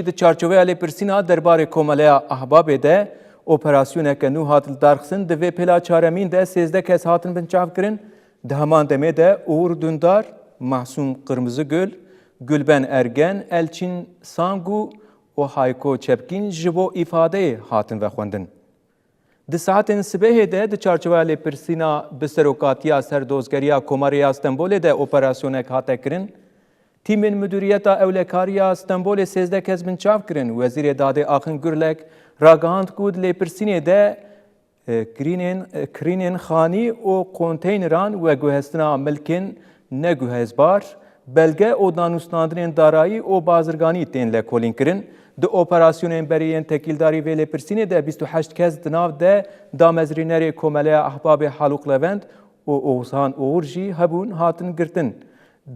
Di çarçoveya lêpirsîna derbarê Komeleya Ahbabê de operasyoneke nû hat li darxistin, di vê pêla çaremîn de 13 kes hatin binçavkirin. Di heman demê de Uğur Dündar, Mahsûn Qırmızıgül, Gülben Ergen, Elçin Sangu û Hayko Çepkîn ji bo îfadeyê hatin vexwendin. Di saetên sibehê de di çarçoveya lêpirsîna bi serokatiya serdozgeriya Komarya Stenbolê de operasyonek hate kirin. Tîmên Müdüriyeta Ewlekariya Stenbolê 13 kes binçav kirin. Wezîrê Dadê Axin Gürlek ragihand ku di lêpirsînê de kirînên xanî û konteyneran ve guhestina milkên neguhezbar, belge û danûstandinên darayî û bazirganî tên lêkolîn kirin. Di operasyonên beriyên tekîldarî vê lêpirsînê de 28 kes di nav de damezrînerê Komeleya Ahbabê Halûq Levent û Oğuzhan Uğur jî hebûn hatin girtin.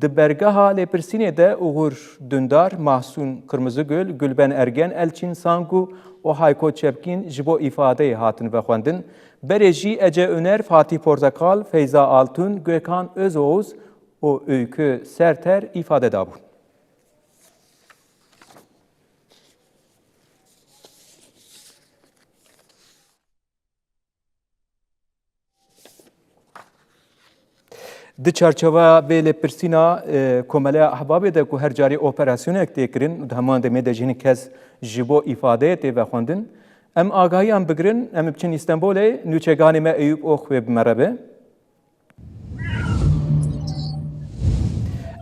Di bergeha lêpirsînê de Uğur Dündar, Mahsûn Qırmızıgül, Gülben Ergen, Elçin Sangu û Hayko Çepkîn ji bo îfadeyê hatin vexwendin. Berê jî Ece Öner, Fatih Portekal, Feyza Altun, Gökhan Özoğuz û Öykü Serter îfade dabûn. Di çarçoveya vê lêpirsîna Komeleya Ahbabê de ku her carî operasyonek tê kirin, di heman demê de jî hin kes ji bo îfadeyê tê vexwendin. Em agahiyan bigirin, em biçin Îstenbolê, nûçeganê me Eyûb Oxwê bi me re be.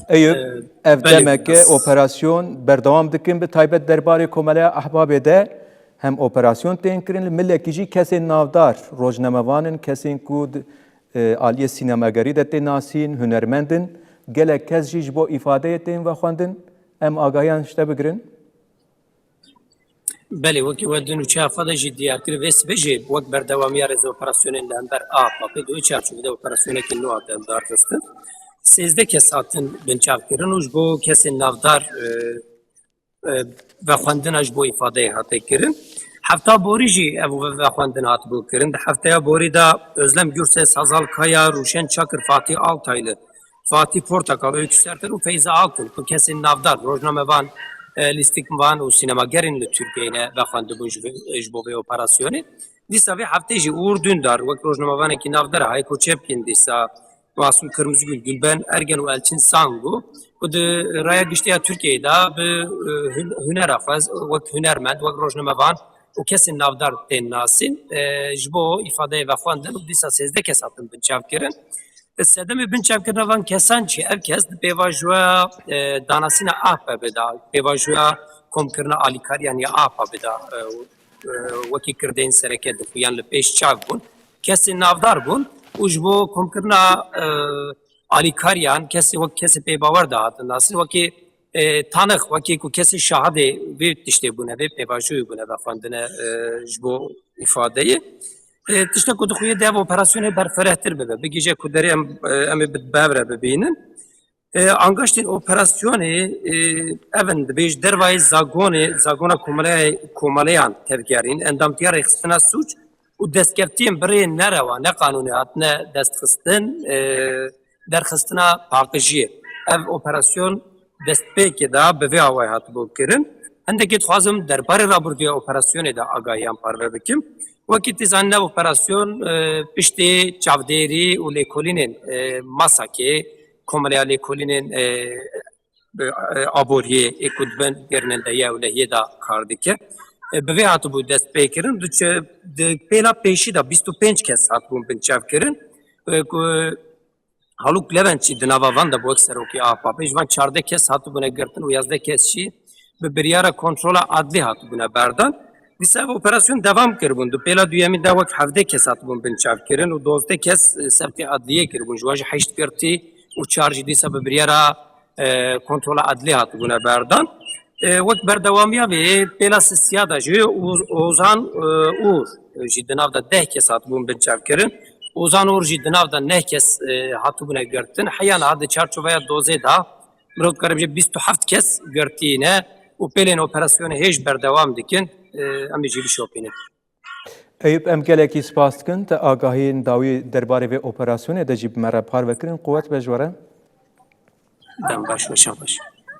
Eyûb, ev demeke operasyon berdewam dikin bi taybet derbarê Komeleya Ahbabê de hem operasyon tên kirin, millekî jî kesên navdar, rojnamevanin, kesên ku aliyê sînemagerî de tên nasîn, hunermendin, gelek kes jî ji bo îfadeyê tên vexwendin. Em agahiyan tişte bigirin. Belê wekî we di nûçeya de jî diyar kir vê sibê jî wek berdewamiya rêza operasyonên li hember Ahbabê di wê çarçovede operasyonekê nû hat darxistin. 13 kes hatin binçavkirin û ji bo kesên navdar vexwendina ji bo îfadeyê hate kirin. Hefta borî jî ev vexwendin hatibû kirin. Di hefteya borî de Özlem Gürses, Hazal Kaya, Rûşen Çakır, Fatih Altaylı, Fatih Portakal, Öykü Serter û Feyza Altun ku kesên navdar rojnamevan, lîstikvan û sînemagerên li Tirkiyeyê vexwendibûn ji bo vê operasyonê. Dîsa vê heftê jî Uğur Dündar wek rojnamevanekî navdar Hayko Çepkîn, dîsa Mahsûn Qırmızıgül, Gülben Ergen û Elçin Sangu ku di raya giştiya Tirkiyeyê de bi hunera xwe wek hunermend, wek rojnamevan û kesên navdar tên nasîn ji bo îfadeyê vexwendin û dîsa 13 kes hatin binçavkirin. Sedemê binçavkirina van kesan çi ev kes di pêvajoya danasîna Ahbabê de, pêvajoya komkirina alîkariyan ya Ahbabê de wekî kirdeyên sereke dixuyan li pêş çav bûn. Kesên navdar bûn û ji bo komkirina alîkariyan wek kesê pêbawer de hatin nasîn, wekî tanix, wekî ku kesê şahidê vê tiştê bûne, vê pêvajoyê bûne vexwendine ji bo îfadeyê. Tiştek ku dixuye dev operasyonê berfirehtir bibe. Bigîje ku derê em ê bi bev re bibînin. Angaştên operasyonê evin dibêj dervayê zagona komeleyan tevgerîn, endamtiya rêxistina sûç û destkeftiyên birê nerewa, neqanûnî hatine destxistin, derxistina paqijiyê. Ev operasyon destpêkê de bi vê awayê hatibû kirin. Hindekî dixwazim derbarê rabortiya operasyonê de agahiyan parve bikim. Wekî tîzanîne operasyon piştî çavdêrî û lêkolînên Masakê, Komeleya lêkolînên aboriyê ê ku dibin gerînên de ya Ewlehiyê de kar dike. Bi vê hatibû destpêkirin. Di pêla pêşî de 25 kes hatibûn binçavkirin. Halûq Levent jî di nava van de bu wek serokê Ahbabê ji van 14 kes hatibûne girtin û 11 kes jî bi biryara kontrola adlî hatibûne berdan. Dîsa ev operasyon devam kiribûn. Di pêla duyemîn de wek 17 kes hatibûn binçavkirin û 12 kes sertê adliyê kiribûn. Ji wan jî 8 girtî û 4 jî dîsa bi biryara kontrola adlî hatibûne berdan. Wek berdewamiya vê pêla sisiya de jî Oğuzhan Uğur jî di nav de 10 kes hatibûn binçavkirin. Oğuzhan Uğur jî di nav de 9 kes hatibûne girtin. Heyana di çarçoveya dozê de mirov dikare bije 27 kes girtîne û pêlên operasyonê hêj berdewam dikin. Em ê jî bişopînin. Eyûb, em gelekî spas dikin te agahiyên dawî derbarê vê operasyonê de jî bi me re parve kirin. Quwet be ji we re. Dem baş, weşan baş.